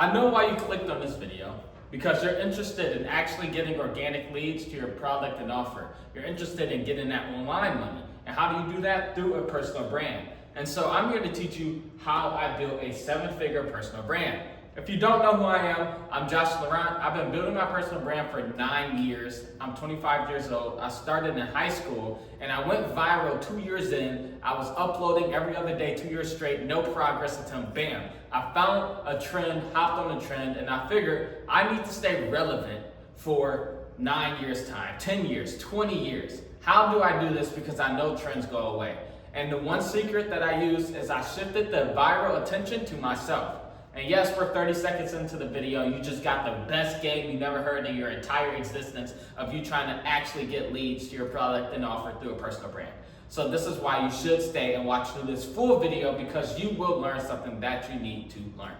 I know why you clicked on this video, because you're interested in actually getting organic leads to your product and offer. You're interested in getting that online money. And how do you do that? Through a personal brand. And so I'm here to teach you how I built a 7-figure personal brand. If you don't know who I am, I'm Josh Laurent. I've been building my personal brand for 9 years. I'm 25 years old. I started in high school and I went viral 2 years in. I was uploading every other day, 2 years straight, no progress until bam. I found a trend, hopped on the trend, and I figured I need to stay relevant for 9 years time, 10 years, 20 years. How do I do this? Because I know trends go away. And the one secret that I use is I shifted the viral attention to myself. And yes, we're 30 seconds into the video. You just got the best game you never heard in your entire existence of you trying to actually get leads to your product and offer through a personal brand. So this is why you should stay and watch through this full video, because you will learn something that you need to learn.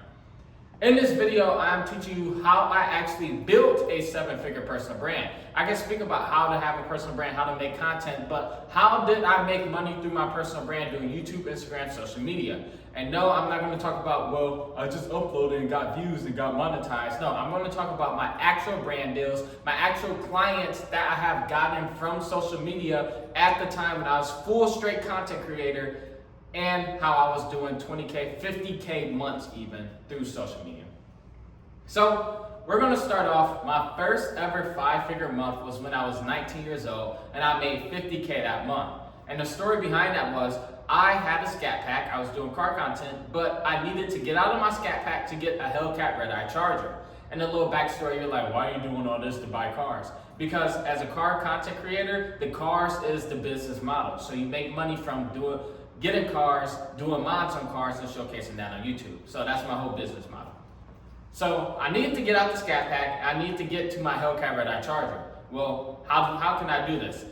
In this video, I'm teaching you how I actually built a 7-figure personal brand. I can speak about how to have a personal brand, how to make content, but how did I make money through my personal brand doing YouTube, Instagram, social media? And no, I'm not going to talk about, well, I just uploaded and got views and got monetized. No, I'm going to talk about my actual brand deals, my actual clients that I have gotten from social media at the time when I was full straight content creator, and how I was doing 20K, 50K months even through social media. So we're gonna start off, my first ever 5-figure month was when I was 19 years old and I made 50K that month. And the story behind that was I had a scat pack, I was doing car content, but I needed to get out of my scat pack to get a Hellcat red-eye charger. And a little backstory, you're like, why are you doing all this to buy cars? Because as a car content creator, the cars is the business model. So you make money from getting cars, doing mods on cars, and showcasing that on YouTube. So that's my whole business model. So I needed to get out the scat pack. I need to get to my Hellcat red-eye charger. Well, how can I do this?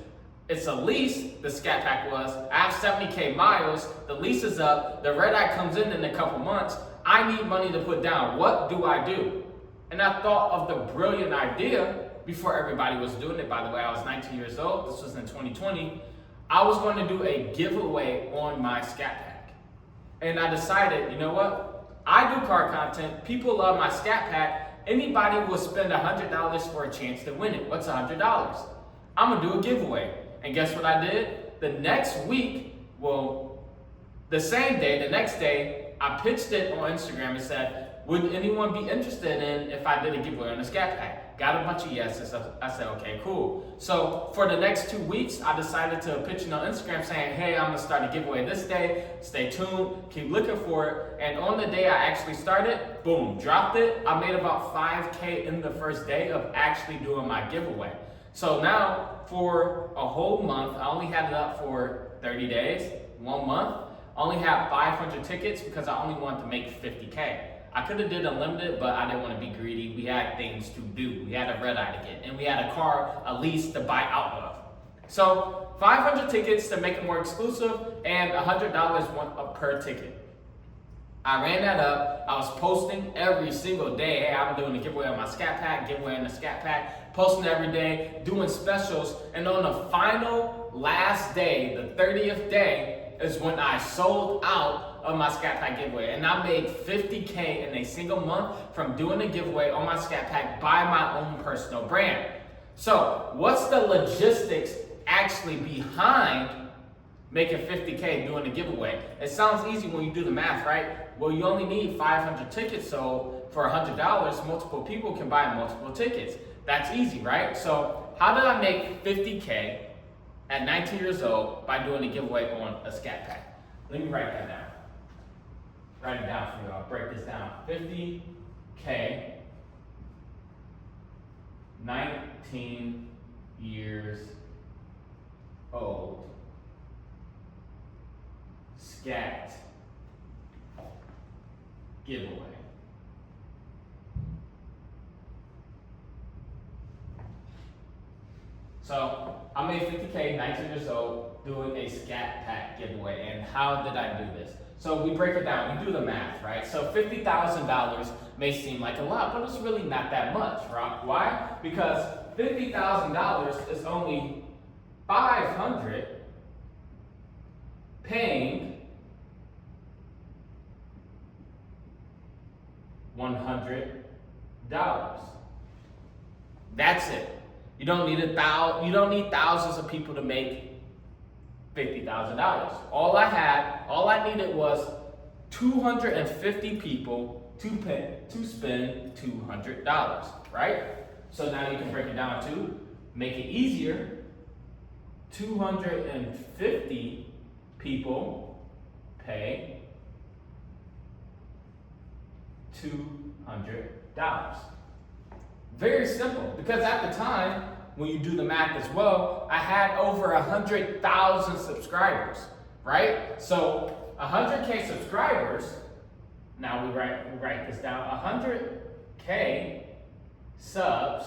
It's a lease, the scat pack was. I have 70K miles. The lease is up. The red-eye comes in a couple months. I need money to put down. What do I do? And I thought of the brilliant idea before everybody was doing it. By the way, I was 19 years old. This was in 2020. I was going to do a giveaway on my scat pack. And I decided, you know what? I do car content. People love my scat pack. Anybody will spend $100 for a chance to win it. What's $100? I'm going to do a giveaway. And guess what I did? The next week, well, the same day, the next day, I pitched it on Instagram and said, would anyone be interested in if I did a giveaway on the scat pack? Got a bunch of yeses. I said, okay, cool. So for the next 2 weeks, I decided to pitch it on Instagram saying, hey, I'm gonna start a giveaway this day. Stay tuned, keep looking for it. And on the day I actually started, boom, dropped it. I made about 5K in the first day of actually doing my giveaway. So now for a whole month, I only had it up for 30 days, 1 month. I only had 500 tickets because I only wanted to make 50K. I could have did unlimited, but I didn't want to be greedy. We had things to do. We had a red eye to get, and we had a car, a lease to buy out of. So 500 tickets to make it more exclusive, and $100 went up per ticket. I ran that up. I was posting every single day. Hey, I'm doing a giveaway on my scat pack, giveaway on the scat pack, posting every day, doing specials. And on the final last day, the 30th day, is when I sold out of my scat pack giveaway. And I made 50K in a single month from doing a giveaway on my scat pack by my own personal brand. So what's the logistics actually behind making 50K doing a giveaway? It sounds easy when you do the math, right? Well, you only need 500 tickets, so for $100, multiple people can buy multiple tickets. That's easy, right? So how did I make 50K at 19 years old by doing a giveaway on a scat pack? Let me write that down. Write it down for you. I'll break this down. 50K, 19 years old, scat giveaway. So I made 50K, 19 years old, doing a scat pack giveaway. And how did I do this? So we break it down, we do the math, right? So $50,000 may seem like a lot, but it's really not that much, right? Why? Because $50,000 is only 500 paying $100. That's it. You don't need thousands of people to make $50,000. All I needed was 250 people to spend $200, right? So now you can break it down to make it easier. 250 people pay $200. Very simple, because at the time, when you do the math as well, I had over 100,000 subscribers, right? So 100K subscribers, now we write this down, 100K subs,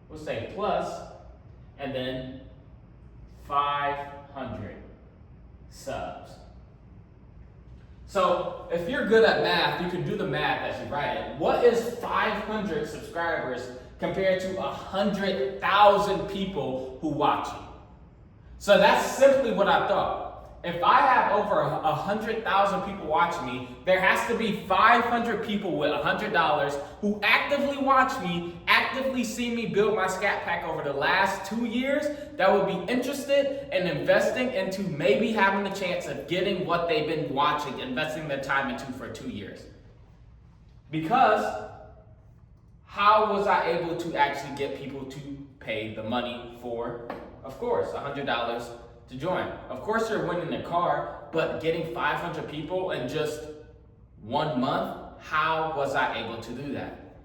we'll say plus, and then 500 subs. So if you're good at math, you can do the math as you write it. What is 500 subscribers compared to 100,000 people who watch you? So that's simply what I thought. If I have over 100,000 people watching me, there has to be 500 people with $100 who actively watch me, actively see me build my scat pack over the last 2 years, that would be interested in investing into maybe having the chance of getting what they've been watching, investing their time into for 2 years. Because how was I able to actually get people to pay the money for, of course, $100 to join? Of course you're winning the car, but getting 500 people in just 1 month, how was I able to do that?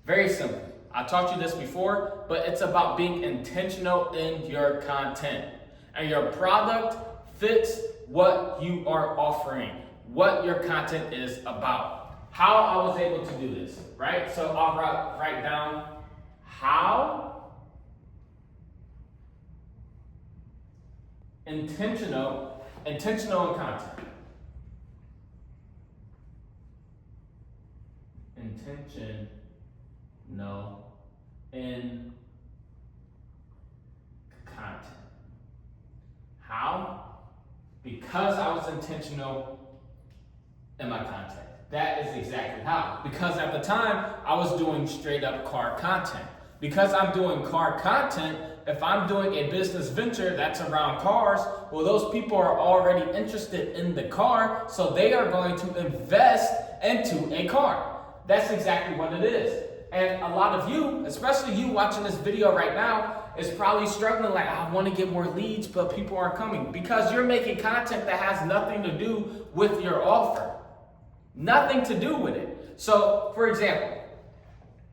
Very simple. I taught you this before, but it's about being intentional in your content. And your product fits what you are offering, what your content is about. How I was able to do this, right? So I'll write down how intentional in content. Intentional in content. How? Because I was intentional in my content. That is exactly how. Because at the time, I was doing straight up car content. Because I'm doing car content, if I'm doing a business venture that's around cars, well, those people are already interested in the car, so they are going to invest into a car. That's exactly what it is. And a lot of you, especially you watching this video right now, is probably struggling like, I want to get more leads, but people aren't coming. Because you're making content that has nothing to do with your offer. Nothing to do with it. So, for example,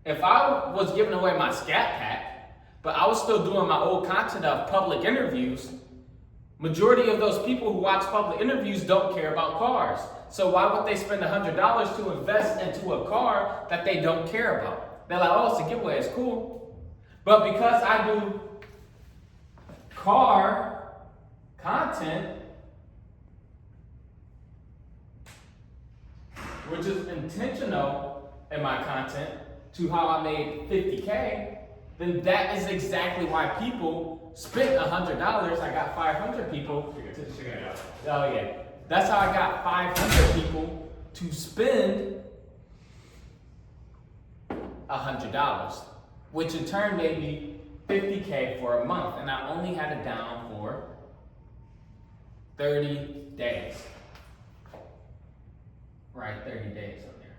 if I was giving away my scat pack, but I was still doing my old content of public interviews, majority of those people who watch public interviews don't care about cars. So why would they spend $100 to invest into a car that they don't care about? They're like, oh, it's a giveaway, it's cool. But because I do car content, which is intentional in my content to how I made 50K, then that is exactly why people spent $100. I got 500 people. Oh yeah, that's how I got 500 people to spend $100, which in turn made me 50K for a month, and I only had it down for 30 days. Right, 30 days on there.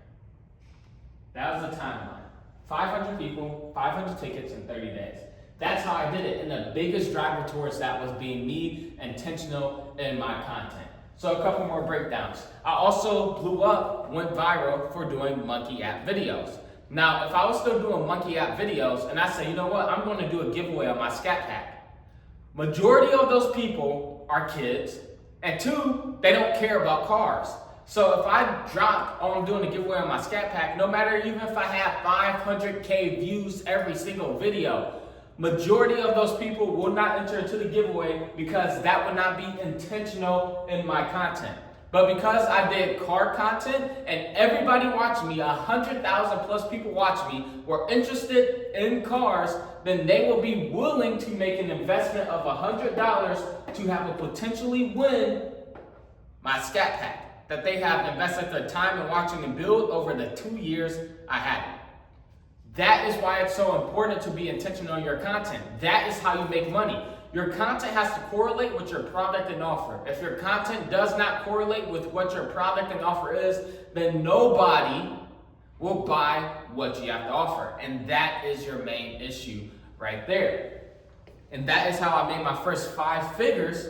That was the timeline. 500 people, 500 tickets in 30 days. That's how I did it. And the biggest driver towards that was being me, intentional in my content. So a couple more breakdowns. I also blew up, went viral for doing monkey app videos. Now, if I was still doing monkey app videos and I say, you know what, I'm going to do a giveaway on my scat pack. Majority of those people are kids, and 2, they don't care about cars. So if I drop, oh, I'm doing a giveaway on my scat pack, no matter even if I have 500K views every single video, majority of those people will not enter into the giveaway because that would not be intentional in my content. But because I did car content and everybody watching me, 100,000 plus people watching me, were interested in cars, then they will be willing to make an investment of $100 to have a potentially win my scat pack. that they have invested their time in watching me build over the 2 years I had it. That is why it's so important to be intentional on your content. That is how you make money. Your content has to correlate with your product and offer. If your content does not correlate with what your product and offer is, then nobody will buy what you have to offer. And that is your main issue right there. And that is how I made my first 5 figures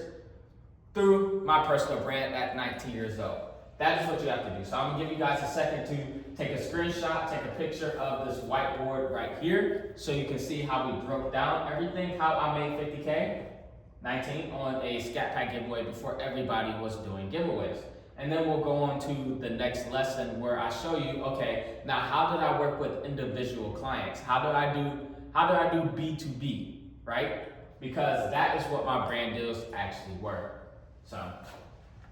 through my personal brand at 19 years old. That is what you have to do. So I'm gonna give you guys a second to take a screenshot, take a picture of this whiteboard right here so you can see how we broke down everything, how I made 50K, 19 on a Scat Pack giveaway before everybody was doing giveaways. And then we'll go on to the next lesson where I show you, okay, now how did I work with individual clients? How do I do B2B, right? Because that is what my brand deals actually were. So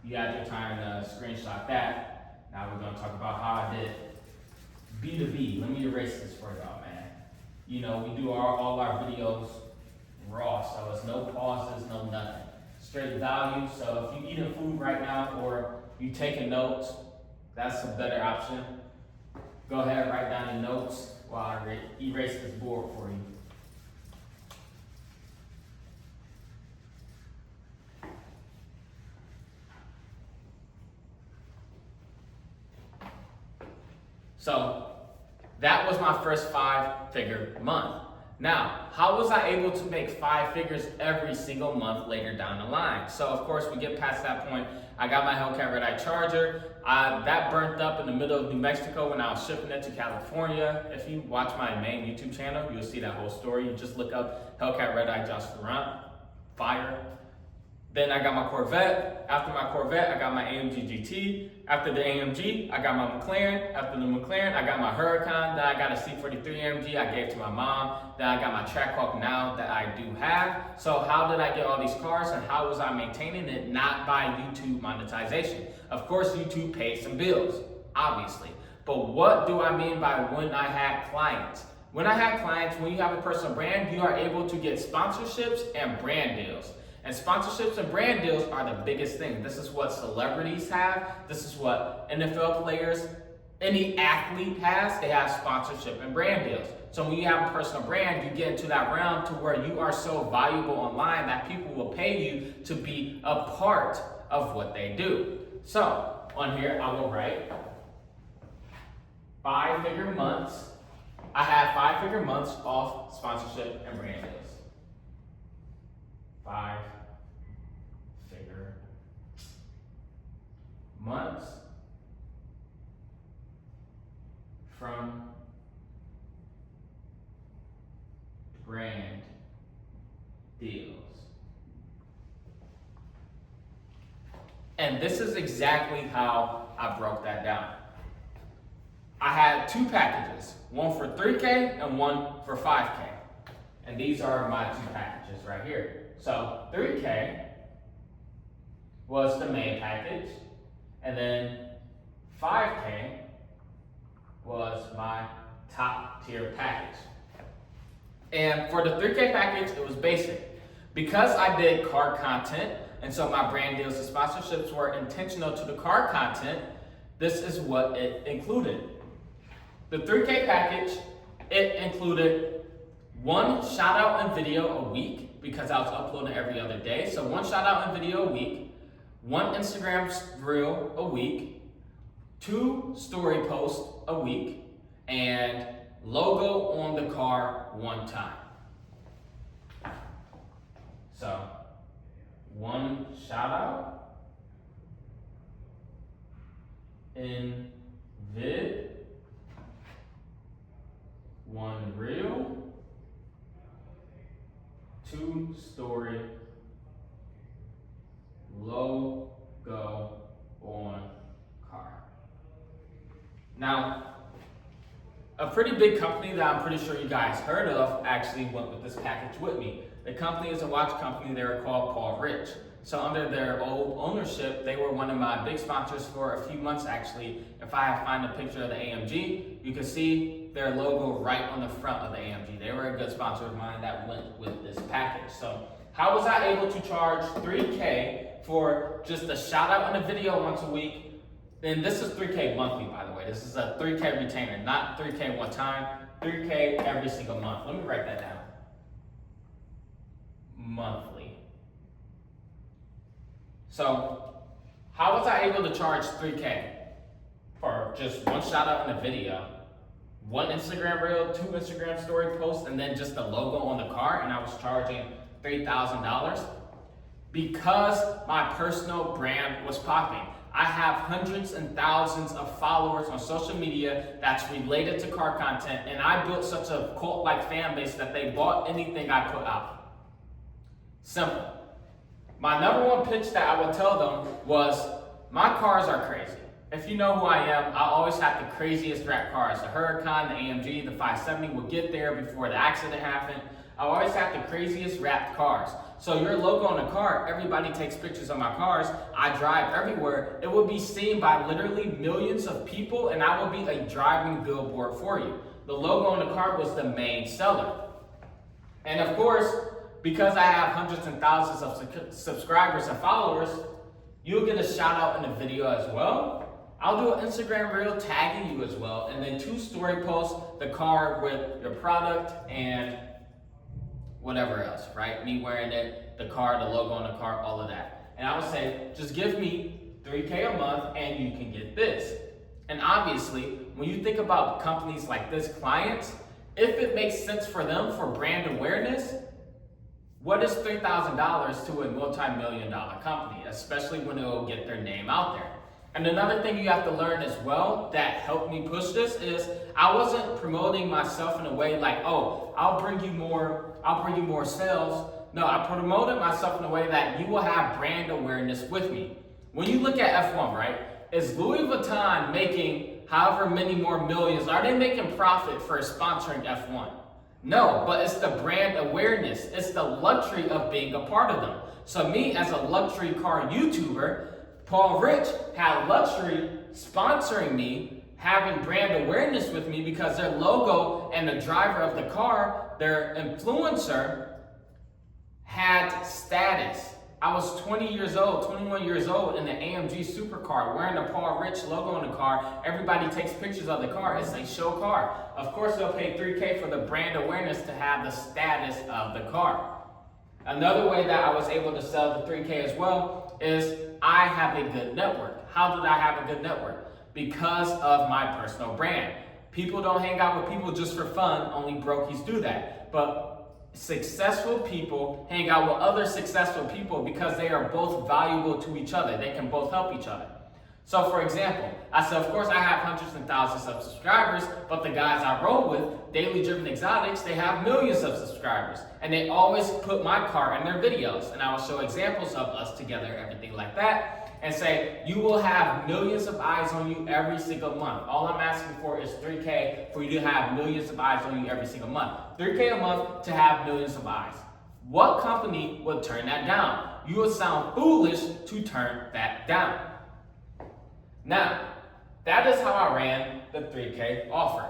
you have your time to screenshot that. Now we're gonna talk about how I did B2B. Let me erase this for y'all, man. You know, we do all our videos raw, so it's no pauses, no nothing. Straight value, so if you're eating food right now or you taking notes, that's a better option. Go ahead, write down your notes while I erase this board for you. So that was my first 5-figure month. Now, how was I able to make 5 figures every single month later down the line? So of course we get past that point. I got my Hellcat Red Eye Charger. That burnt up in the middle of New Mexico when I was shipping it to California. If you watch my main YouTube channel, you'll see that whole story. You just look up Hellcat Red Eye Josh Laurent, fire. Then I got my Corvette. After my Corvette, I got my AMG GT. After the AMG, I got my McLaren. After the McLaren, I got my Huracan. Then I got a C43 AMG I gave to my mom. Then I got my Trackhawk now that I do have. So how did I get all these cars and how was I maintaining it? Not by YouTube monetization. Of course, YouTube paid some bills, obviously. But what do I mean by when I had clients? When I had clients, when you have a personal brand, you are able to get sponsorships and brand deals. And sponsorships and brand deals are the biggest thing. This is what celebrities have. This is what NFL players, any athlete has. They have sponsorship and brand deals. So when you have a personal brand, you get into that realm to where you are so valuable online that people will pay you to be a part of what they do. So on here, I will write 5-figure months. I had 5-figure months off sponsorship and brand deals. 5-figure months from brand deals. And this is exactly how I broke that down. I had 2 packages, one for 3K and one for 5K. And these are my 2 packages right here. So 3K was the main package, and then 5K was my top tier package. And for the 3K package, it was basic. Because I did car content, and so my brand deals and sponsorships were intentional to the car content, this is what it included. The 3K package, it included 1 shout out and video a week, because I was uploading every other day. So 1 shout out and video a week, 1 Instagram reel a week, 2 story posts a week, and logo on the car 1 time. So 1 shout out in vid, 1 reel, 2 story, logo on car. Now, a pretty big company that I'm pretty sure you guys heard of actually went with this package with me. The company is a watch company. They were called Paul Rich. So under their old ownership, they were one of my big sponsors for a few months actually. If I find a picture of the AMG, you can see their logo right on the front of the AMG. They were a good sponsor of mine that went with this package. So how was I able to charge 3K for just a shout out and a video once a week, And this is 3K monthly, by the way. This is a 3K retainer, not 3K one time, 3K every single month. Let me write that down. Monthly. So, how was I able to charge 3K for just one shout out in a video, one Instagram reel, 2 Instagram story posts, and then just the logo on the car, and I was charging $3,000? Because my personal brand was popping. I have hundreds and thousands of followers on social media that's related to car content, and I built such a cult-like fan base that they bought anything I put out. Simple. My number one pitch that I would tell them was, my cars are crazy. If you know who I am, I always have the craziest wrapped cars. The Huracan, the AMG, the 570 will get there before the accident happened. I always have the craziest wrapped cars. So your logo on the car, everybody takes pictures of my cars. I drive everywhere. It will be seen by literally millions of people, and I will be a driving billboard for you. The logo on the car was the main seller. And of course, because I have hundreds and thousands of subscribers and followers, you'll get a shout out in the video as well. I'll do an Instagram reel tagging you as well, and then 2 story posts, the car with your product and whatever else, right? Me wearing it, the car, the logo on the car, all of that. And I would say, just give me 3K a month and you can get this. And obviously, when you think about companies like this, clients, if it makes sense for them for brand awareness, what is $3,000 to a multi-million-dollar company, especially when it will get their name out there? And another thing you have to learn as well that helped me push this is I wasn't promoting myself in a way like, oh, I'll bring you more sales. No, I promoted myself in a way that you will have brand awareness with me. When you look at F1, right, is Louis Vuitton making however many more millions? Are they making profit for sponsoring F1? No, but it's the brand awareness. It's the luxury of being a part of them. So me as a luxury car YouTuber, Paul Rich had luxury sponsoring me, having brand awareness with me because their logo and the driver of the car, their influencer, had status. I was 20 years old, 21 years old in the AMG supercar wearing the Paul Rich logo on the car. Everybody takes pictures of the car. It's a show car. Of course, they'll pay 3K for the brand awareness to have the status of the car. Another way that I was able to sell the 3K as well is I have a good network. How did I have a good network? Because of my personal brand. People don't hang out with people just for fun. Only brokies do that. But successful people hang out with other successful people because they are both valuable to each other. They can both help each other. So for example, I said, of course I have hundreds and thousands of subscribers, but the guys I roll with, Daily Driven Exotics, they have millions of subscribers. And they always put my car in their videos. And I will show examples of us together, everything like that, and say, you will have millions of eyes on you every single month. All I'm asking for is 3K for you to have millions of eyes on you every single month. 3K a month to have millions of eyes. What company would turn that down? You would sound foolish to turn that down. Now, that is how I ran the 3K offer.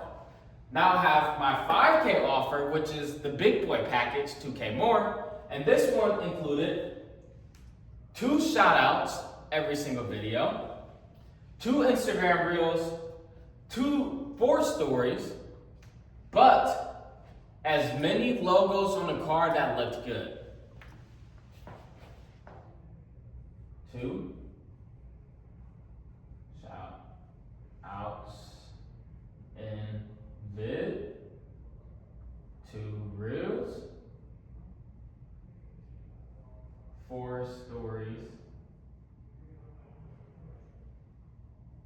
Now I have my 5K offer, which is the big boy package, 2K more. And this one included 2 shout outs every single video, 2 Instagram reels, 4 stories, but as many logos on the car that looked good. 2 shout outs in vid, 2 reels, 4 stories,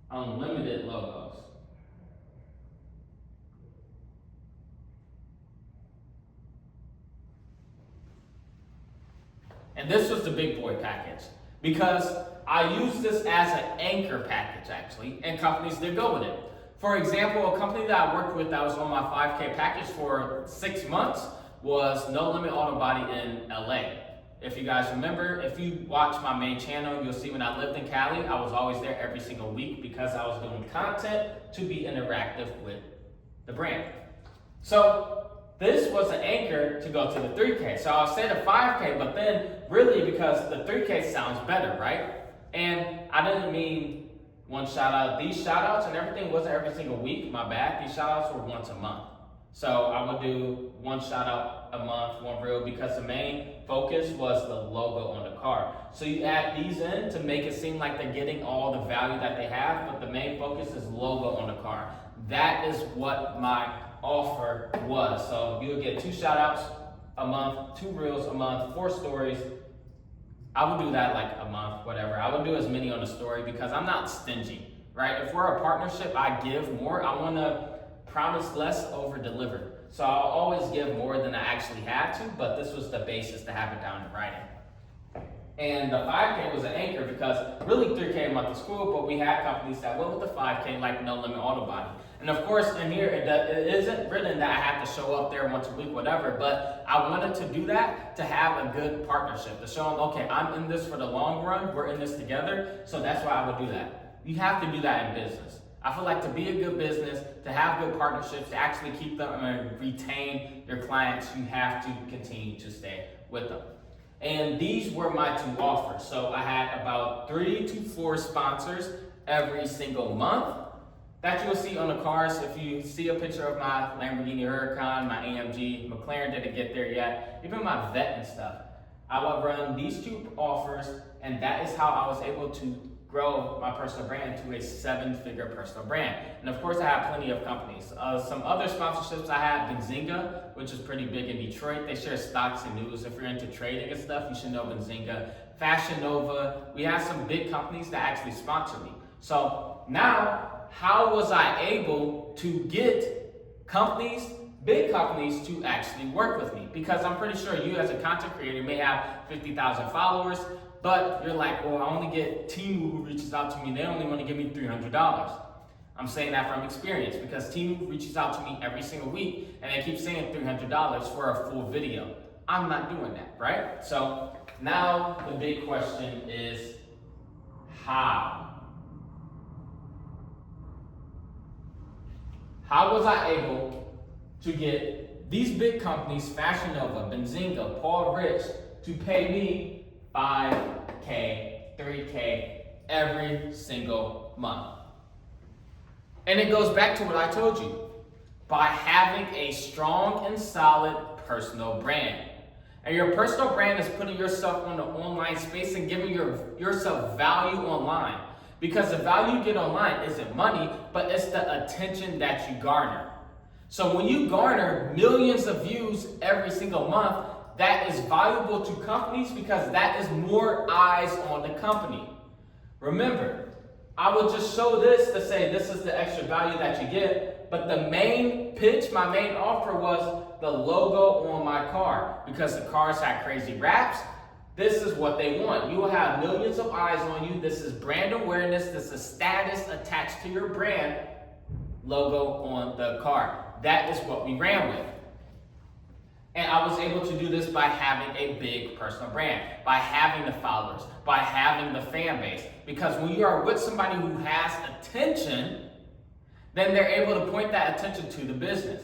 unlimited logos. And this was the big boy package because I use this as an anchor package actually, and companies did go with it. For example, a company that I worked with that was on my 5K package for 6 months was No Limit Auto Body in LA. If you guys remember, if you watch my main channel, you'll see when I lived in Cali, I was always there every single week because I was doing content to be interactive with the brand. So this was an anchor to go to the 3K. So I'll say the 5K, but then really because the 3K sounds better, right? And I didn't mean one shout out. These shout outs and everything wasn't every single week, my bad. These shout outs were once a month. So I would do one shout out a month, one reel, because the main focus was the logo on the car. So you add these in to make it seem like they're getting all the value that they have, but the main focus is logo on the car. That is what my offer was. So you would get 2 shout outs a month, 2 reels a month, 4 stories. I would do that like a month, whatever. I would do as many on the story because I'm not stingy, right? If we're a partnership, I give more. I want to promise less, over deliver. So I'll always give more than I actually had to, but this was the basis to have it down in writing. And the 5K was an anchor because really 3K a month of school, but we had companies that went with the 5K like No Limit Auto Body. And of course in here, it isn't written that I have to show up there once a week, whatever, but I wanted to do that to have a good partnership, to show them, okay, I'm in this for the long run, we're in this together, so that's why I would do that. You have to do that in business. I feel like to be a good business, to have good partnerships, to actually keep them and retain your clients, you have to continue to stay with them. And these were my 2 offers. So I had about 3 to 4 sponsors every single month that you will see on the cars. If you see a picture of my Lamborghini Huracan, my AMG, McLaren didn't get there yet, even my Vet and stuff, I would run these 2 offers, and that is how I was able to grow my personal brand to a 7-figure personal brand. And of course I have plenty of companies. Some other sponsorships I have, Benzinga, which is pretty big in Detroit. They share stocks and news. If you're into trading and stuff, you should know Benzinga. Fashion Nova, we have some big companies that actually sponsor me. So now, how was I able to get companies, big companies, to actually work with me? Because I'm pretty sure you as a content creator may have 50,000 followers, but you're like, well, I only get Temu who reaches out to me, they only want to give me $300. I'm saying that from experience because Temu reaches out to me every single week and they keep saying $300 for a full video. I'm not doing that, right? So now the big question is how? How was I able to get these big companies, Fashion Nova, Benzinga, Paul Rich, to pay me $5K, $3K every single month? And it goes back to what I told you. By having a strong and solid personal brand. And your personal brand is putting yourself on the online space and giving yourself value online. Because the value you get online isn't money, but it's the attention that you garner. So when you garner millions of views every single month, that is valuable to companies because that is more eyes on the company. Remember, I will just show this to say this is the extra value that you get, but the main pitch, my main offer was the logo on my car because the cars had crazy wraps. This is what they want. You will have millions of eyes on you. This is brand awareness. This is status attached to your brand logo on the car. That is what we ran with. And I was able to do this by having a big personal brand, by having the followers, by having the fan base. Because when you are with somebody who has attention, then they're able to point that attention to the business.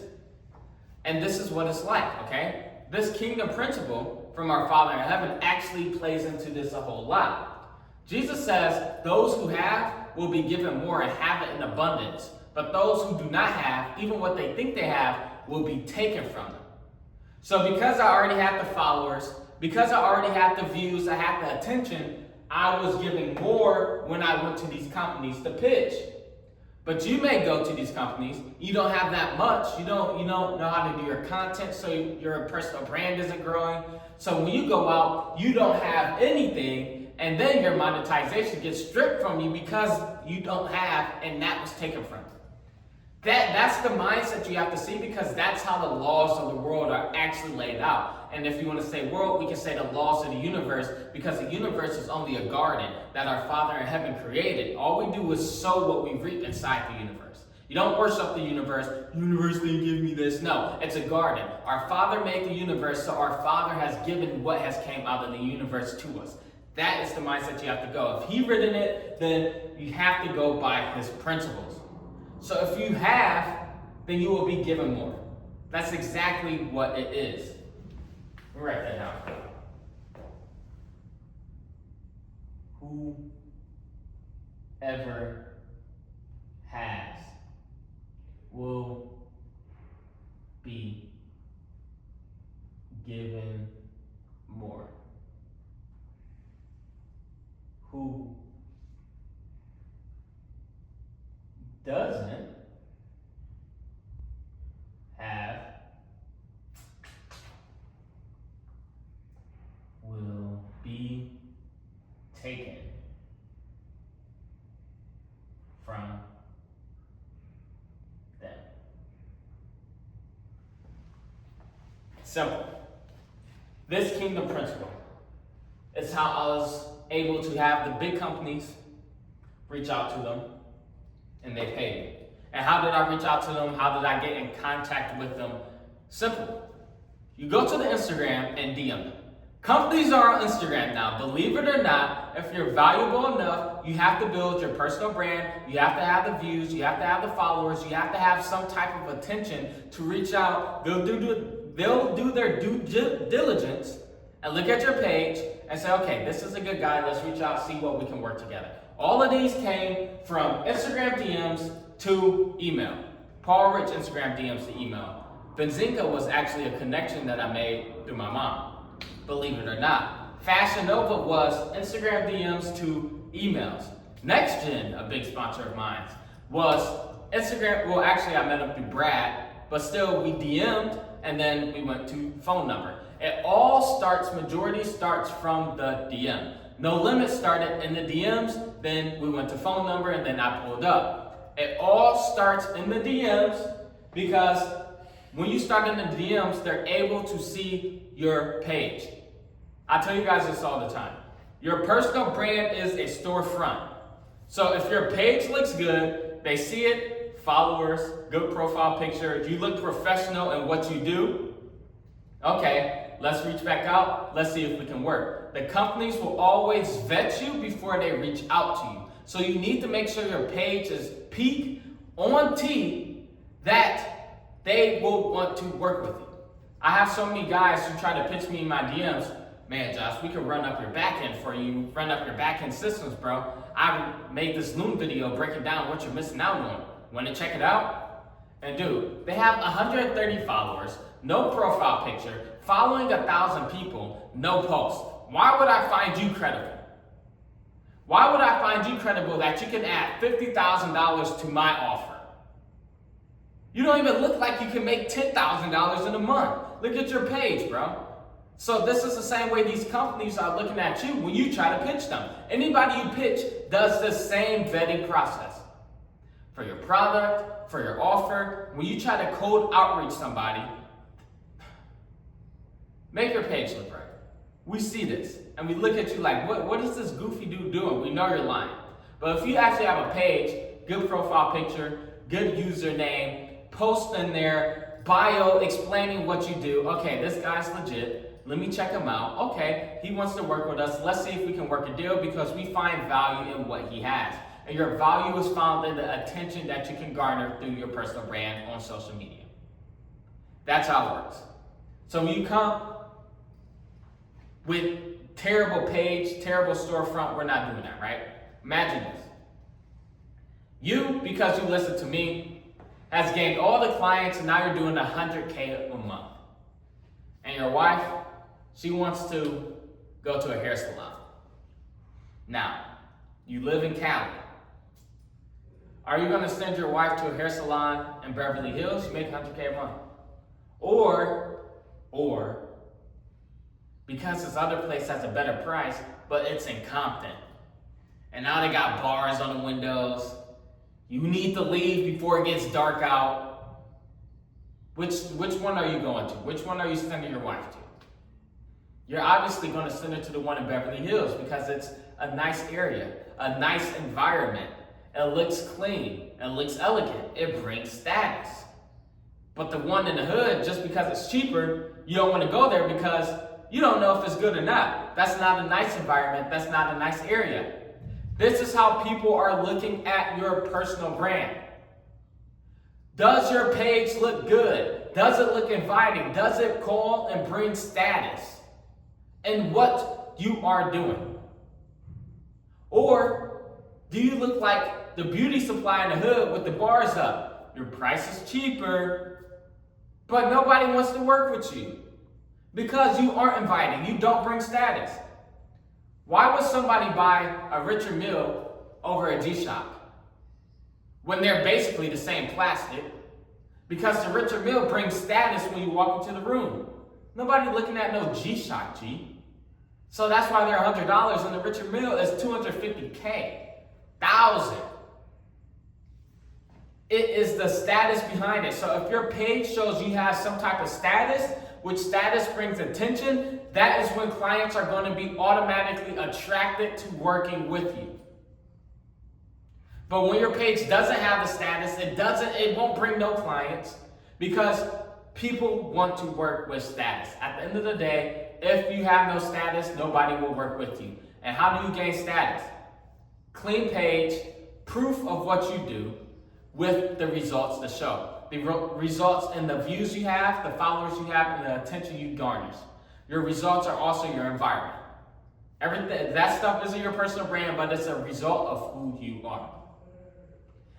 And this is what it's like, okay? This kingdom principle from our Father in heaven actually plays into this a whole lot. Jesus says, those who have will be given more and have it in abundance. But those who do not have, even what they think they have, will be taken from them. So because I already had the followers, because I already had the views, I had the attention, I was giving more when I went to these companies to pitch. But you may go to these companies, you don't have that much, you don't know how to do your content, so your personal brand isn't growing. So when you go out, you don't have anything, and then your monetization gets stripped from you because you don't have, and that was taken from you. That's the mindset you have to see because that's how the laws of the world are actually laid out. And if you want to say world, we can say the laws of the universe because the universe is only a garden that our Father in heaven created. All we do is sow what we reap inside the universe. You don't worship the universe didn't give me this. No, it's a garden. Our Father made the universe, so our Father has given what has came out of the universe to us. That is the mindset you have to go. If He written it, then you have to go by His principles. So if you have, then you will be given more. That's exactly what it is. Write that down. Whoever has will be given more. Who doesn't have will be taken from them. Simple. This kingdom principle is how I was able to have the big companies reach out to them and they pay me. And how did I reach out to them? How did I get in contact with them? Simple. You go to the Instagram and DM them. Companies are on Instagram now. Believe it or not, if you're valuable enough, you have to build your personal brand. You have to have the views. You have to have the followers. You have to have some type of attention to reach out. They'll do their due diligence and look at your page and say, okay, this is a good guy. Let's reach out, see what we can work together. All of these came from Instagram DMs to email. Paul Rich Instagram DMs to email. Benzinga was actually a connection that I made through my mom. Believe it or not. Fashion Nova was Instagram DMs to emails. Next Gen, a big sponsor of mine, was Instagram. Well, actually, I met him through Brad, but still, we DM'd and then we went to phone number. It all majority starts from the DM. No Limit started in the DMs, then we went to phone number, and then I pulled up. It all starts in the DMs because when you start in the DMs, they're able to see your page. I tell you guys this all the time. Your personal brand is a storefront. So if your page looks good, they see it, followers, good profile picture, you look professional in what you do, okay, let's reach back out, let's see if we can work. The companies will always vet you before they reach out to you. So you need to make sure your page is peak on T that they will want to work with you. I have so many guys who try to pitch me in my DMs, man, Josh, we can run up your backend for you, run up your backend systems, bro. I made this Loom video breaking down what you're missing out on. Want to check it out? And dude, they have 130 followers, no profile picture, following 1,000 people, no post. Why would I find you credible? Why would I find you credible that you can add $50,000 to my offer? You don't even look like you can make $10,000 in a month. Look at your page, bro. So this is the same way these companies are looking at you when you try to pitch them. Anybody you pitch does the same vetting process. For your product, for your offer, when you try to cold outreach somebody, make your page look right. We see this, and we look at you like, what is this goofy dude doing? We know you're lying. But if you actually have a page, good profile picture, good username, post in there, bio explaining what you do. Okay, this guy's legit. Let me check him out. Okay, he wants to work with us. Let's see if we can work a deal because we find value in what he has. And your value is found in the attention that you can garner through your personal brand on social media. That's how it works. So when you come with terrible page, terrible storefront, we're not doing that, right? Imagine this. You, because you listen to me, has gained all the clients and now you're doing $100K a month. And your wife, she wants to go to a hair salon. Now, you live in Cali. Are you going to send your wife to a hair salon in Beverly Hills? You make $100K a month. Or, because this other place has a better price, but it's in Compton. And now they got bars on the windows. You need to leave before it gets dark out. Which one are you going to? Which one are you sending your wife to? You're obviously going to send her to the one in Beverly Hills because it's a nice area, a nice environment. It looks clean, it looks elegant, it brings status. But the one in the hood, just because it's cheaper, you don't want to go there because you don't know if it's good or not. That's not a nice environment, that's not a nice area. This is how people are looking at your personal brand. Does your page look good? Does it look inviting? Does it call and bring status in what you are doing? Or do you look like the beauty supply in the hood with the bars up. Your price is cheaper, but nobody wants to work with you because you aren't inviting. You don't bring status. Why would somebody buy a richer meal over a G-Shock when they're basically the same plastic? Because the richer meal brings status when you walk into the room. Nobody looking at no G-Shock, G. So that's why they're $100 and the richer meal is $250K. $1,000. It is the status behind it. So if your page shows you have some type of status, which status brings attention, that is when clients are going to be automatically attracted to working with you. But when your page doesn't have the status, it won't bring no clients because people want to work with status. At the end of the day, if you have no status, nobody will work with you. And how do you gain status? Clean page, proof of what you do with the results to show. The results in the views you have, the followers you have, and the attention you garnish. Your results are also your environment. Everything, that stuff isn't your personal brand, but it's a result of who you are.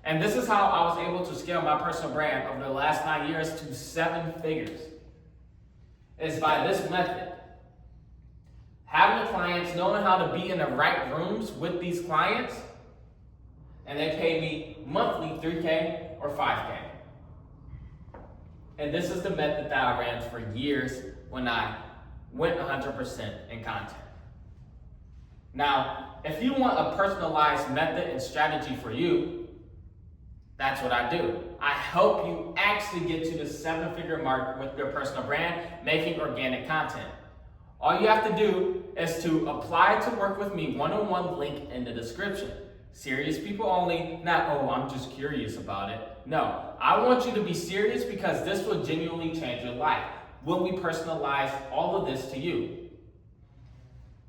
And this is how I was able to scale my personal brand over the last 9 years to 7 figures. It's by this method. Having the clients, knowing how to be in the right rooms with these clients, and they pay me monthly $3K or $5K. And this is the method that I ran for years when I went 100% in content. Now, if you want a personalized method and strategy for you, that's what I do. I help you actually get to the 7-figure mark with your personal brand, making organic content. All you have to do is to apply to work with me one-on-one, link in the description. Serious people only, not, oh, I'm just curious about it. No, I want you to be serious because this will genuinely change your life when we personalize all of this to you.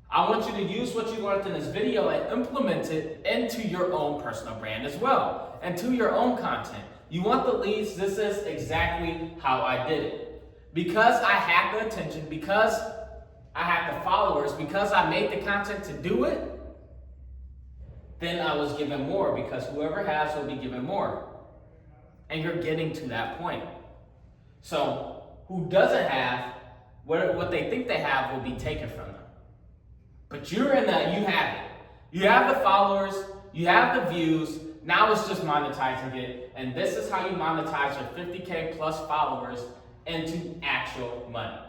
I want you to use what you learned in this video and implement it into your own personal brand as well, and to your own content. You want the leads? This is exactly how I did it. Because I had the attention, because I had the followers, because I made the content to do it, then I was given more, because whoever has will be given more. And you're getting to that point. So who doesn't have, what they think they have will be taken from them. But you're in that, you have it. You have the followers, you have the views, now it's just monetizing it. And this is how you monetize your 50K plus followers into actual money.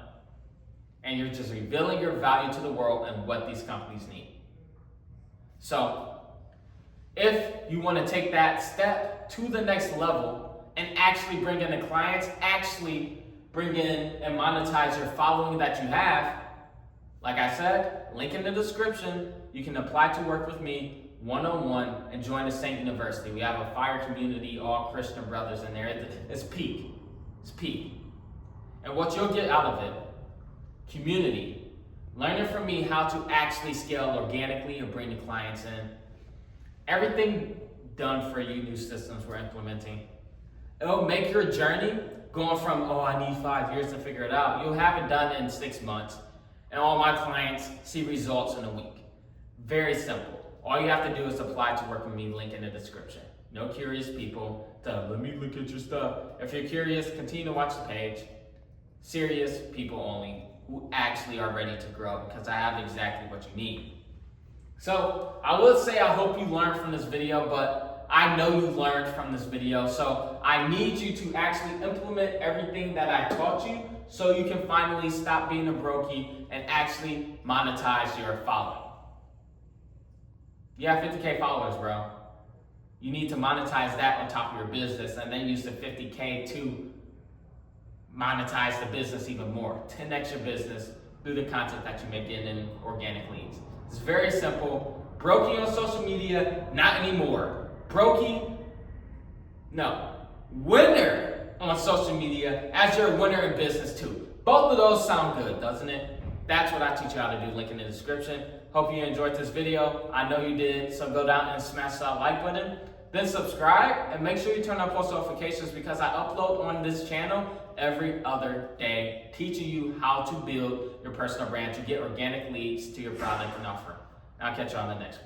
And you're just revealing your value to the world and what these companies need. So, if you want to take that step to the next level and actually bring in the clients, actually bring in and monetize your following that you have, like I said, link in the description. You can apply to work with me one-on-one and join the Saint University. We have a fire community, all Christian brothers in there. It's peak. It's peak. And what you'll get out of it, community, learning from me how to actually scale organically and bring the clients in. Everything done for you, new systems we're implementing. It'll make your journey going from, oh, I need 5 years to figure it out. You'll have it done in 6 months. And all my clients see results in a week. Very simple. All you have to do is apply to work with me, link in the description. No curious people to let me look at your stuff. If you're curious, continue to watch the page. Serious people only who actually are ready to grow, because I have exactly what you need. So I would say I hope you learned from this video, but I know you learned from this video. So I need you to actually implement everything that I taught you so you can finally stop being a brokey and actually monetize your following. You have 50K followers, bro. You need to monetize that on top of your business and then use the 50K to monetize the business even more. 10x your business through the content that you make in organic leads. It's very simple. Brokey on social media, not anymore. Brokey, no. Winner on social media as your winner in business too. Both of those sound good, doesn't it? That's what I teach you how to do, link in the description. Hope you enjoyed this video. I know you did, so go down and smash that like button. Then subscribe and make sure you turn on post notifications because I upload on this channel every other day, teaching you how to build your personal brand to get organic leads to your product and offer. I'll catch you on the next one.